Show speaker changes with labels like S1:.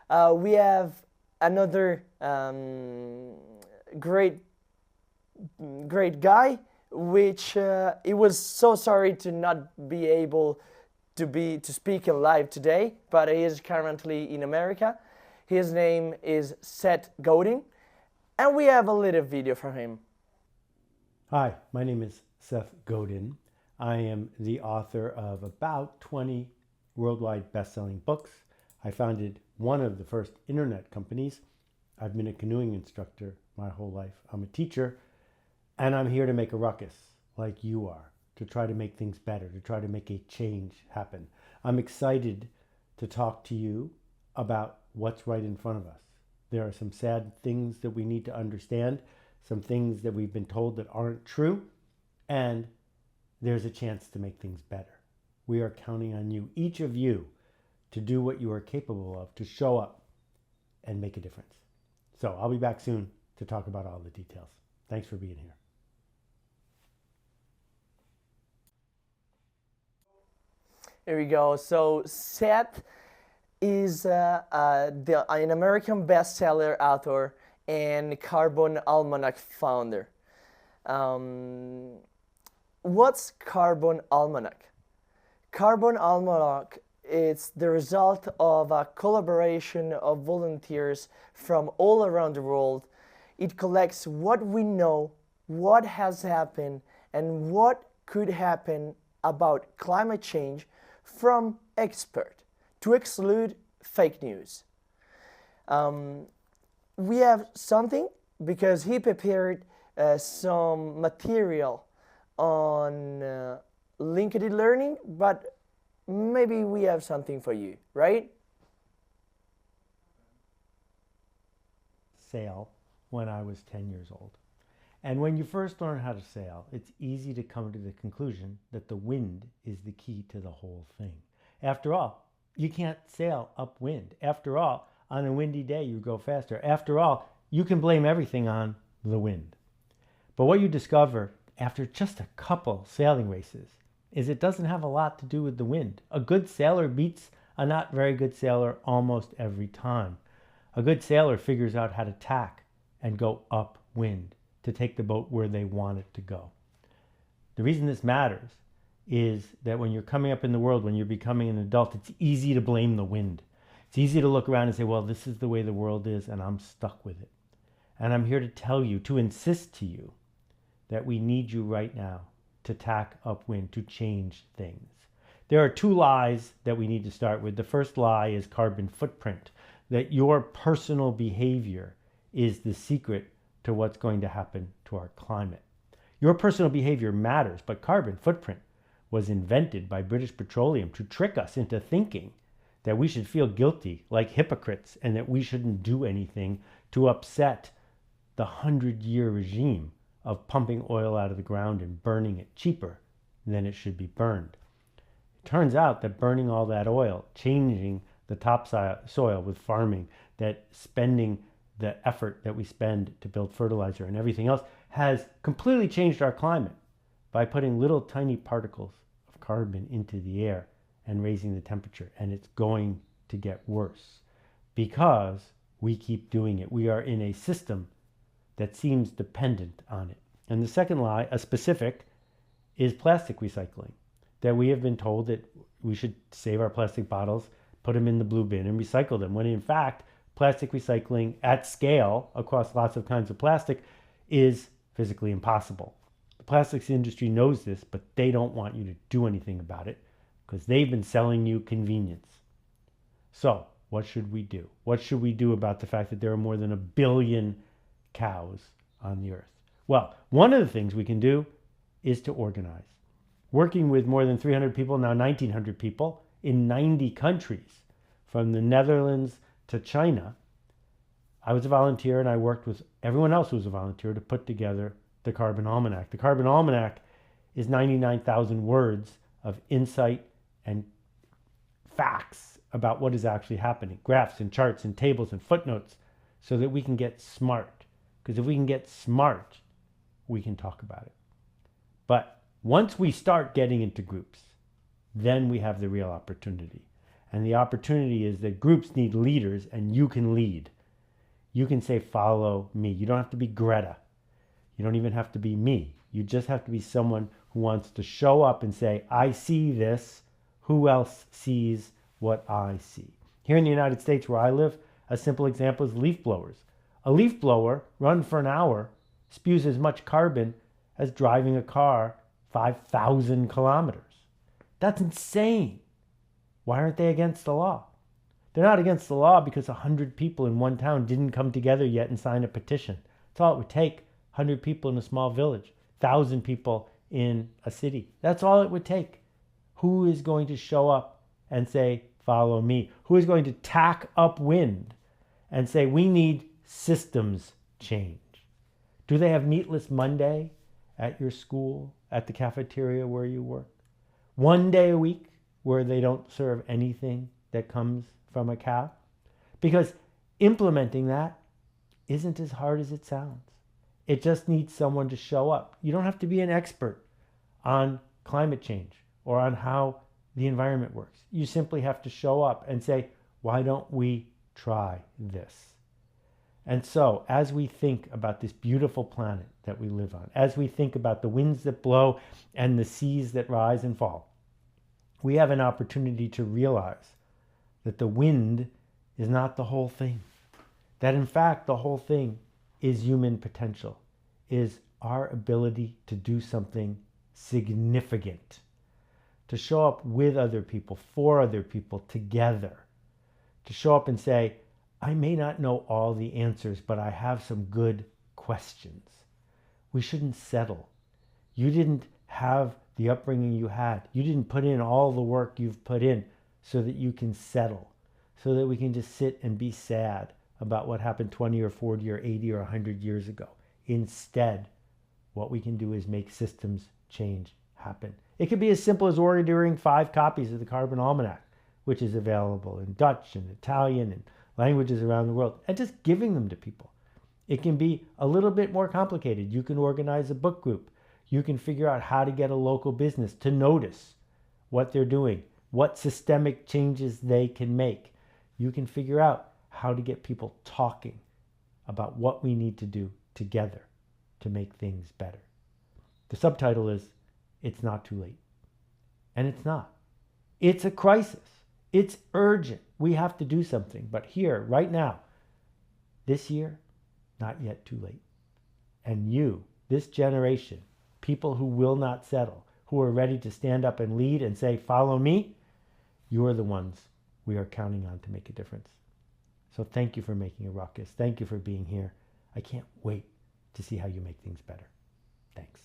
S1: We have another great guy, which he was so sorry to not be able to speak live today, but he is currently in America. His name is Seth Godin, and we have a little video from him.
S2: Hi, my name is Seth Godin. I am the author of about 20 worldwide best-selling books. I founded one of the first internet companies. I've been a canoeing instructor my whole life. I'm a teacher, and I'm here to make a ruckus like you are, to try to make things better, to try to make a change happen. I'm excited to talk to you about what's right in front of us. There are some sad things that we need to understand, some things that we've been told that aren't true, and there's a chance to make things better. We are counting on you, each of you, to do what you are capable of, to show up and make a difference. So I'll be back soon to talk about all the details. Thanks for being here.
S1: Here we go. So Seth is an American bestseller author and Carbon Almanac founder. What's Carbon Almanac? Carbon Almanac is the result of a collaboration of volunteers from all around the world. It collects what we know, what has happened, and what could happen about climate change from expert to exclude fake news. We have something because he prepared some material on LinkedIn Learning, but maybe we have something for you, right?
S2: Sail when I was 10 years old. And when you first learn how to sail, it's easy to come to the conclusion that the wind is the key to the whole thing. After all, you can't sail upwind. After all, on a windy day, you go faster. After all, you can blame everything on the wind. But what you discover after just a couple sailing races is it doesn't have a lot to do with the wind. A good sailor beats a not very good sailor almost every time. A good sailor figures out how to tack and go upwind to take the boat where they want it to go. The reason this matters is that when you're coming up in the world, when you're becoming an adult, it's easy to blame the wind. It's easy to look around and say, well, this is the way the world is and I'm stuck with it. And I'm here to tell you, to insist to you that we need you right now to tack upwind, to change things. There are two lies that we need to start with. The first lie is carbon footprint, that your personal behavior is the secret to what's going to happen to our climate. Your personal behavior matters, but carbon footprint was invented by British Petroleum to trick us into thinking that we should feel guilty like hypocrites and that we shouldn't do anything to upset the 100-year regime of pumping oil out of the ground and burning it cheaper than it should be burned. It turns out that burning all that oil, changing the topsoil with farming, that spending the effort that we spend to build fertilizer and everything else has completely changed our climate by putting little tiny particles of carbon into the air and raising the temperature. And it's going to get worse because we keep doing it. We are in a system that seems dependent on it. And the second lie, a specific, is plastic recycling. That we have been told that we should save our plastic bottles, put them in the blue bin and recycle them, when in fact, plastic recycling at scale across lots of kinds of plastic is physically impossible. The plastics industry knows this, but they don't want you to do anything about it because they've been selling you convenience. So what should we do? What should we do about the fact that there are more than 1 billion cows on the earth? Well, one of the things we can do is to organize. Working with more than 300 people, now 1,900 people in 90 countries, from the Netherlands to China, I was a volunteer and I worked with everyone else who was a volunteer to put together the Carbon Almanac. The Carbon Almanac is 99,000 words of insight and facts about what is actually happening, graphs and charts and tables and footnotes, so that we can get smart. Because if we can get smart, we can talk about it. But once we start getting into groups, then we have the real opportunity. And the opportunity is that groups need leaders, and you can lead. You can say, follow me. You don't have to be Greta. You don't even have to be me. You just have to be someone who wants to show up and say, I see this. Who else sees what I see? Here in the United States where I live, a simple example is leaf blowers. A leaf blower run for an hour spews as much carbon as driving a car 5,000 kilometers. That's insane. Why aren't they against the law? They're not against the law because 100 people in one town didn't come together yet and sign a petition. That's all it would take. 100 people in a small village, 1,000 people in a city. That's all it would take. Who is going to show up and say, follow me? Who is going to tack upwind and say, we need systems change? Do they have Meatless Monday at your school, at the cafeteria where you work? One day a week where they don't serve anything that comes from a cow? Because implementing that isn't as hard as it sounds. It just needs someone to show up. You don't have to be an expert on climate change or on how the environment works. You simply have to show up and say, why don't we try this? And so, as we think about this beautiful planet that we live on, as we think about the winds that blow and the seas that rise and fall, we have an opportunity to realize that the wind is not the whole thing. That in fact, the whole thing is human potential, is our ability to do something significant, to show up with other people, for other people, together, to show up and say, I may not know all the answers, but I have some good questions. We shouldn't settle. You didn't have the upbringing you had. You didn't put in all the work you've put in so that you can settle, so that we can just sit and be sad about what happened 20 or 40 or 80 or 100 years ago. Instead, what we can do is make systems change happen. It could be as simple as ordering 5 copies of the Carbon Almanac, which is available in Dutch and Italian and languages around the world, and just giving them to people. It can be a little bit more complicated. You can organize a book group. You can figure out how to get a local business to notice what they're doing, what systemic changes they can make. You can figure out how to get people talking about what we need to do together to make things better. The subtitle is, It's Not Too Late. And it's not. It's a crisis. It's urgent. We have to do something. But here, right now, this year, not yet too late. And you, this generation, people who will not settle, who are ready to stand up and lead and say, follow me, you are the ones we are counting on to make a difference. So thank you for making a ruckus. Thank you for being here. I can't wait to see how you make things better. Thanks.